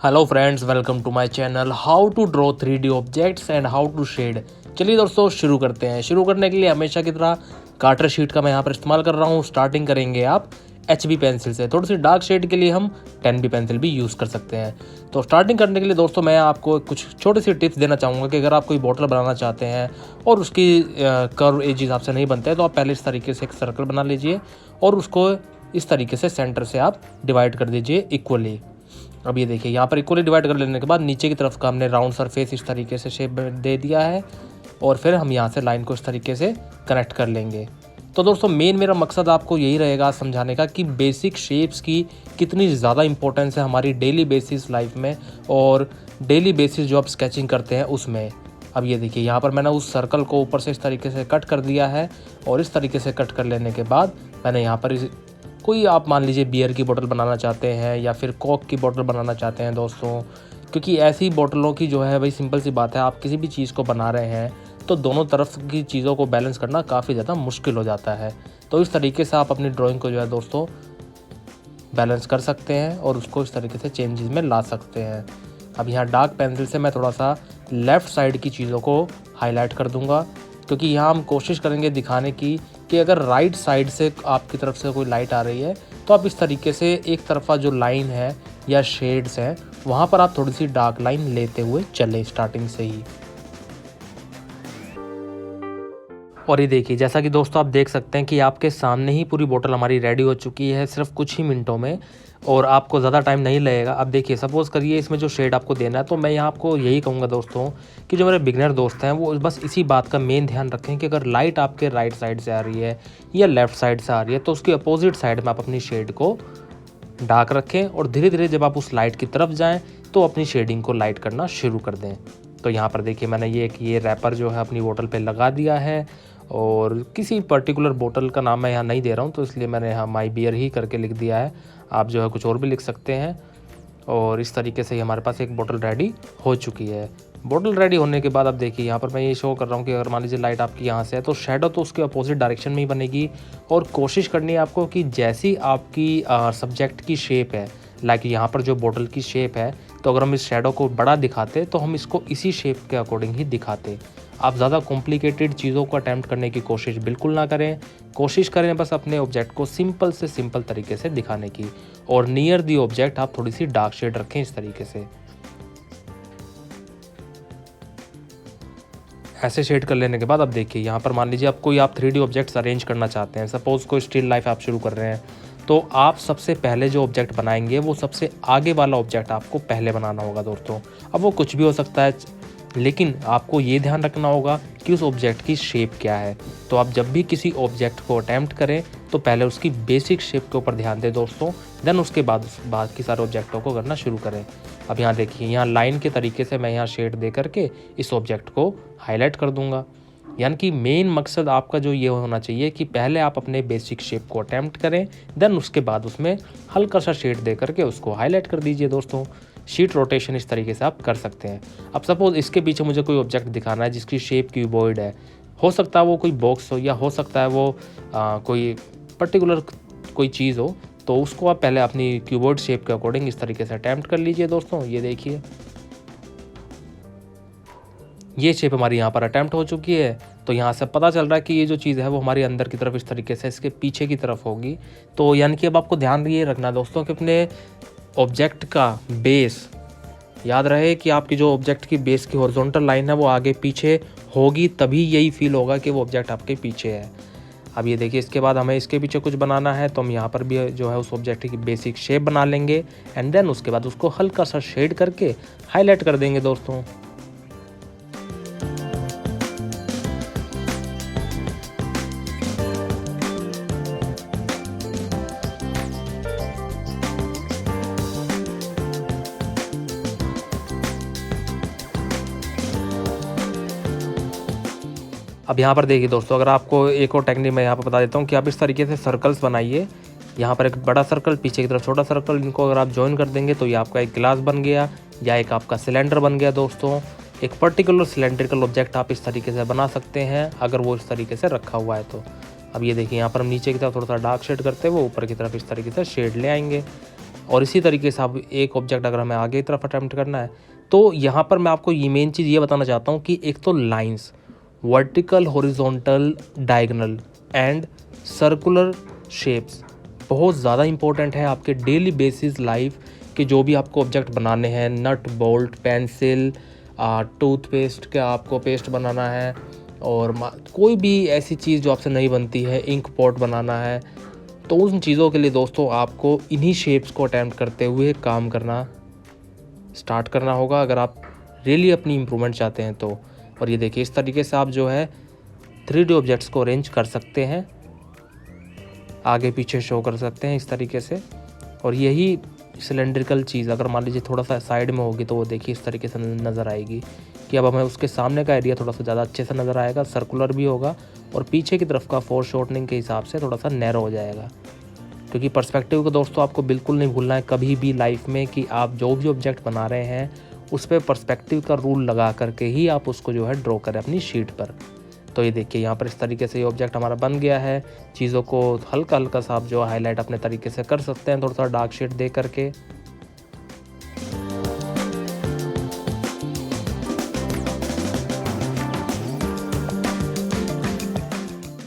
Hello friends, welcome to my channel how to draw 3D objects and how to shade. चलिए दोस्तों शुरू करते हैं। शुरू करने के लिए हमेशा की तरह कार्टर शीट का मैं यहाँ पर इस्तेमाल कर रहा हूँ। स्टार्टिंग करेंगे आप HB पेंसिल से। थोड़ी सी डार्क शेड के लिए हम 10B पेंसिल भी यूज़ कर सकते हैं। तो स्टार्टिंग करने के लिए दोस्तों मैं आपको कुछ छोटी सी टिप्स देना चाहूँगा कि अगर आप कोई बॉटल बनाना चाहते हैं और उसकी कर्व एज हिसाब से नहीं बनते हैं तो आप पहले इस तरीके से एक सर्कल बना लीजिए और उसको इस तरीके से सेंटर से आप डिवाइड कर दीजिए इक्वली। अब ये देखिए यहाँ पर इक्वली डिवाइड कर लेने के बाद नीचे की तरफ का हमने राउंड सरफेस इस तरीके से शेप दे दिया है और फिर हम यहाँ से लाइन को इस तरीके से कनेक्ट कर लेंगे। तो दोस्तों मेन मेरा मकसद आपको यही रहेगा समझाने का कि बेसिक शेप्स की कितनी ज़्यादा इंपॉर्टेंस है हमारी डेली बेसिस लाइफ में और डेली बेसिस जो आप स्केचिंग करते हैं उसमें। अब ये देखिए यहाँ पर मैंने उस सर्कल को ऊपर से इस तरीके से कट कर दिया है और इस तरीके से कट कर लेने के बाद मैंने यहाँ पर कोई आप मान लीजिए बियर की बोतल बनाना चाहते हैं या फिर कोक की बोतल बनाना चाहते हैं दोस्तों, क्योंकि ऐसी बोतलों की जो है भाई सिंपल सी बात है, आप किसी भी चीज़ को बना रहे हैं तो दोनों तरफ की चीज़ों को बैलेंस करना काफ़ी ज़्यादा मुश्किल हो जाता है। तो इस तरीके से आप अपनी ड्राइंग को जो है दोस्तों बैलेंस कर सकते हैं और उसको इस तरीके से चेंजेस में ला सकते हैं। अब यहाँ डार्क पेंसिल से मैं थोड़ा सा लेफ़्ट साइड की चीज़ों को हाईलाइट कर दूंगा, क्योंकि यहाँ हम कोशिश करेंगे दिखाने की कि अगर राइट साइड से आपकी तरफ से कोई लाइट आ रही है तो आप इस तरीके से एक तरफा जो लाइन है या शेड्स हैं वहाँ पर आप थोड़ी सी डार्क लाइन लेते हुए चलें स्टार्टिंग से ही। और ये देखिए जैसा कि दोस्तों आप देख सकते हैं कि आपके सामने ही पूरी बोतल हमारी रेडी हो चुकी है सिर्फ कुछ ही मिनटों में और आपको ज़्यादा टाइम नहीं लगेगा। अब देखिए सपोज़ करिए इसमें जो शेड आपको देना है तो मैं यहाँ आपको यही कहूँगा दोस्तों कि जो मेरे बिगनर दोस्त हैं वो बस इसी बात का मेन ध्यान रखें कि अगर लाइट आपके राइट साइड से आ रही है या लेफ़्ट साइड से आ रही है तो उसकी अपोजिट साइड में आप अपनी शेड को डार्क रखें और धीरे धीरे जब आप उस लाइट की तरफ जाएँ तो अपनी शेडिंग को लाइट करना शुरू कर दें। तो यहाँ पर देखिए मैंने ये रैपर जो है अपनी बोतल पे लगा दिया है और किसी पर्टिकुलर बोतल का नाम मैं यहाँ नहीं दे रहा हूँ तो इसलिए मैंने यहाँ माई बियर ही करके लिख दिया है। आप जो है कुछ और भी लिख सकते हैं। और इस तरीके से ही हमारे पास एक बोतल रेडी हो चुकी है। बोतल रेडी होने के बाद अब देखिए यहाँ पर मैं ये शो कर रहा हूँ कि अगर मान लीजिए लाइट आपकी यहाँ से है तो शेडो तो उसके अपोजिट डायरेक्शन में ही बनेगी और कोशिश करनी है आपको कि जैसी आपकी सब्जेक्ट की शेप है, लाइक यहाँ पर जो बोतल की शेप है, तो अगर हम इस शेडो को बड़ा दिखाते तो हम इसको इसी शेप के अकॉर्डिंग ही दिखाते। आप ज़्यादा कॉम्प्लिकेटेड चीज़ों को अटैम्प्ट करने की कोशिश बिल्कुल ना करें। कोशिश करें बस अपने ऑब्जेक्ट को सिंपल से सिंपल तरीके से दिखाने की और नियर दी ऑब्जेक्ट आप थोड़ी सी डार्क शेड रखें इस तरीके से। ऐसे शेड कर लेने के बाद अब देखिए यहाँ पर मान लीजिए आप 3D ऑब्जेक्ट्स अरेंज करना चाहते हैं। सपोज़ कोई स्टिल लाइफ आप शुरू कर रहे हैं तो आप सबसे पहले जो ऑब्जेक्ट बनाएंगे वो सबसे आगे वाला ऑब्जेक्ट आपको पहले बनाना होगा दोस्तों। अब वो कुछ भी हो सकता है, लेकिन आपको ये ध्यान रखना होगा कि उस ऑब्जेक्ट की शेप क्या है। तो आप जब भी किसी ऑब्जेक्ट को अटैम्प्ट करें तो पहले उसकी बेसिक शेप के ऊपर ध्यान दें दोस्तों, देन उसके बाद बाकी सारे ऑब्जेक्टों को करना शुरू करें। अब यहाँ देखिए यहाँ लाइन के तरीके से मैं यहाँ शेड दे करके इस ऑब्जेक्ट को हाईलाइट कर दूंगा। यानी कि मेन मकसद आपका जो ये होना चाहिए कि पहले आप अपने बेसिक शेप को अटैम्प्ट करें, देन उसके बाद उसमें हल्का सा शेड दे करके उसको हाईलाइट कर दीजिए दोस्तों। शीट रोटेशन इस तरीके से आप कर सकते हैं। अब सपोज इसके पीछे मुझे कोई ऑब्जेक्ट दिखाना है जिसकी शेप क्यूबॉइड है, हो सकता है वो कोई बॉक्स हो या हो सकता है वो कोई पर्टिकुलर कोई चीज़ हो, तो उसको आप पहले अपनी क्यूबॉइड शेप के अकॉर्डिंग इस तरीके से अटैम्प्ट कर लीजिए दोस्तों। ये देखिए ये शेप हमारी यहाँ पर अटैम्प्ट हो चुकी है। तो यहाँ से पता चल रहा है कि ये जो चीज़ है वो हमारी अंदर की तरफ इस तरीके से इसके पीछे की तरफ होगी। तो यानी कि अब आपको ध्यान ये रखना दोस्तों कि अपने ऑब्जेक्ट का बेस याद रहे कि आपकी जो ऑब्जेक्ट की बेस की हॉरिजॉन्टल लाइन है वो आगे पीछे होगी, तभी यही फील होगा कि वो ऑब्जेक्ट आपके पीछे है। अब ये देखिए इसके बाद हमें इसके पीछे कुछ बनाना है तो हम यहाँ पर भी जो है उस ऑब्जेक्ट की बेसिक शेप बना लेंगे एंड देन उसके बाद उसको हल्का सा शेड करके हाईलाइट कर देंगे दोस्तों। अब यहाँ पर देखिए दोस्तों, अगर आपको एक और टेक्निक मैं यहाँ पर बता देता हूँ कि आप इस तरीके से सर्कल्स बनाइए। यहाँ पर एक बड़ा सर्कल, पीछे की तरफ छोटा सर्कल, इनको अगर आप ज्वाइन कर देंगे तो ये आपका एक गिलास बन गया या एक आपका सिलेंडर बन गया दोस्तों। एक पर्टिकुलर सिलेंड्रिकल ऑब्जेक्ट आप इस तरीके से बना सकते हैं अगर वो इस तरीके से रखा हुआ है तो। अब ये देखिए यहाँ पर हम नीचे की तरफ थोड़ा सा डार्क शेड करते हुए ऊपर की तरफ इस तरीके से शेड ले आएंगे। और इसी तरीके से अब एक ऑब्जेक्ट अगर हमें आगे की तरफ अटैम्प्ट करना है तो यहाँ पर मैं आपको ये मेन चीज़ ये बताना चाहता हूँ कि एक तो lines, vertical, horizontal, diagonal and circular shapes बहुत ज़्यादा इंपॉर्टेंट है आपके डेली बेसिस लाइफ के जो भी आपको ऑब्जेक्ट बनाने हैं। नट बोल्ट, पेंसिल, टूथपेस्ट का आपको पेस्ट बनाना है और कोई भी ऐसी चीज़ जो आपसे नहीं बनती है, इंक पॉट बनाना है, तो उन चीज़ों के लिए दोस्तों आपको इन्हीं शेप्स को अटैम्प्ट करते हुए काम करना स्टार्ट करना होगा अगर आप रियली अपनी इम्प्रूवमेंट चाहते हैं तो। और ये देखिए इस तरीके से आप जो है 3D ऑब्जेक्ट्स को अरेंज कर सकते हैं, आगे पीछे शो कर सकते हैं इस तरीके से। और यही सिलेंड्रिकल चीज़ अगर मान लीजिए थोड़ा सा साइड में होगी तो वो देखिए इस तरीके से नज़र आएगी कि अब हमें उसके सामने का एरिया थोड़ा सा ज़्यादा अच्छे से नज़र आएगा, सर्कुलर भी होगा और पीछे की तरफ का फोर शॉर्टनिंग के हिसाब से थोड़ा सा नैरो हो जाएगा। क्योंकि पर्सपेक्टिव को दोस्तों आपको बिल्कुल नहीं भूलना है कभी भी लाइफ में कि आप जो भी ऑब्जेक्ट बना रहे हैं उस पर पर्सपेक्टिव का रूल लगा करके ही आप उसको जो है ड्रॉ करें अपनी शीट पर। तो ये देखिए यहाँ पर इस तरीके से ये ऑब्जेक्ट हमारा बन गया है। चीज़ों को हल्का हल्का सा आप जो हाईलाइट अपने तरीके से कर सकते हैं थोड़ा सा डार्क शेड दे करके।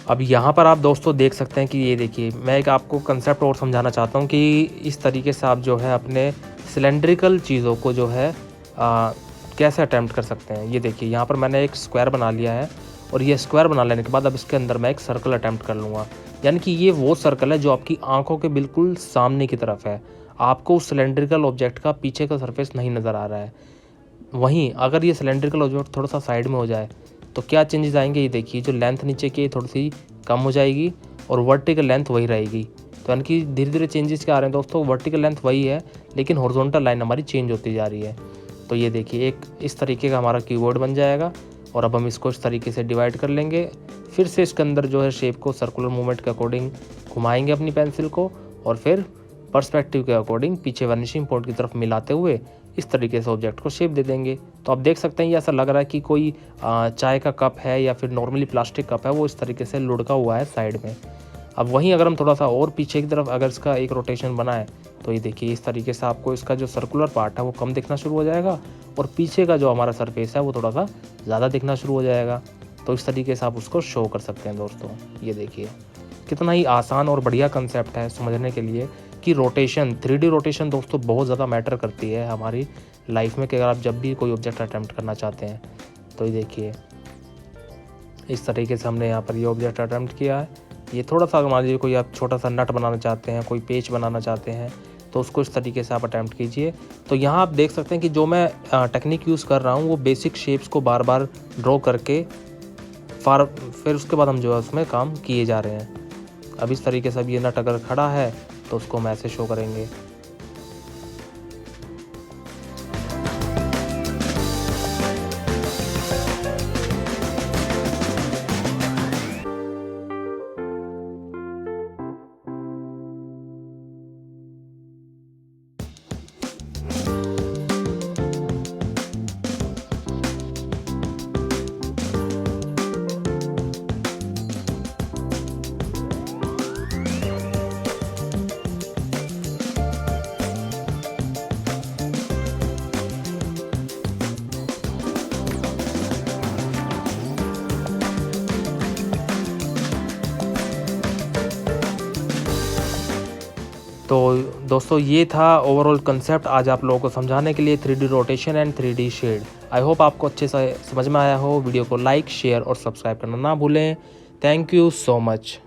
अब यहाँ पर आप दोस्तों देख सकते हैं कि ये देखिए मैं एक आपको कंसेप्ट और समझाना चाहता हूँ कि इस तरीके से आप जो है अपने सिलेंड्रिकल चीज़ों को जो है कैसे अटैम्प्ट कर सकते हैं। ये देखिए यहाँ पर मैंने एक स्क्वायर बना लिया है और ये स्क्वायर बना लेने के बाद अब इसके अंदर मैं एक सर्कल अटैम्प्ट कर लूँगा। यानी कि ये वो सर्कल है जो आपकी आंखों के बिल्कुल सामने की तरफ है, आपको उस सिलेंड्रिकल ऑब्जेक्ट का पीछे का सरफेस नहीं नज़र आ रहा है। वहीं अगर ये सिलेंड्रिकल ऑब्जेक्ट थोड़ा सा साइड में हो जाए तो क्या चेंजेस आएंगे, ये देखिए जो लेंथ नीचे की थोड़ी सी कम हो जाएगी और वर्टिकल लेंथ वही रहेगी। तो यानी कि धीरे धीरे चेंजेस क्या आ रहे हैं दोस्तों, वर्टिकल लेंथ वही है लेकिन हॉरिजॉन्टल लाइन हमारी चेंज होती जा रही है। तो ये देखिए एक इस तरीके का हमारा कीबोर्ड बन जाएगा और अब हम इसको इस तरीके से डिवाइड कर लेंगे। फिर से इसके अंदर जो है शेप को सर्कुलर मूवमेंट के अकॉर्डिंग घुमाएंगे अपनी पेंसिल को और फिर पर्सपेक्टिव के अकॉर्डिंग पीछे वनिशिंग पॉइंट की तरफ मिलाते हुए इस तरीके से ऑब्जेक्ट को शेप दे देंगे। तो आप देख सकते हैं ये ऐसा लग रहा है कि कोई चाय का कप है या फिर नॉर्मली प्लास्टिक कप है, वो इस तरीके से लुढ़का हुआ है साइड में। अब वहीं अगर हम थोड़ा सा और पीछे की तरफ अगर इसका एक रोटेशन बनाए तो ये देखिए इस तरीके से आपको इसका जो सर्कुलर पार्ट है वो कम दिखना शुरू हो जाएगा और पीछे का जो हमारा सरफेस है वो थोड़ा सा ज़्यादा दिखना शुरू हो जाएगा। तो इस तरीके से आप उसको शो कर सकते हैं दोस्तों। ये देखिए कितना ही आसान और बढ़िया कंसेप्ट है समझने के लिए कि रोटेशन, 3D रोटेशन दोस्तों बहुत ज़्यादा मैटर करती है हमारी लाइफ में कि अगर आप जब भी कोई ऑब्जेक्ट अटैम्प्ट करना चाहते हैं। तो ये देखिए इस तरीके से हमने यहाँ पर ये ऑब्जेक्ट अटैम्प्ट किया है। ये थोड़ा सा मान लीजिए कोई आप छोटा सा नट बनाना चाहते हैं, कोई पेच बनाना चाहते हैं तो उसको इस तरीके से आप अटैम्प्ट कीजिए। तो यहाँ आप देख सकते हैं कि जो मैं टेक्निक यूज़ कर रहा हूँ वो बेसिक शेप्स को बार बार ड्रॉ करके फिर उसके बाद हम जो है उसमें काम किए जा रहे हैं। अब इस तरीके से अब ये नट अगर खड़ा है तो उसको हम ऐसे शो करेंगे। तो दोस्तों ये था ओवरऑल कंसेप्ट आज आप लोगों को समझाने के लिए 3D rotation and 3D shade. I hope आपको अच्छे से समझ में आया हो। वीडियो को लाइक, शेयर और सब्सक्राइब करना ना भूलें। Thank you so much.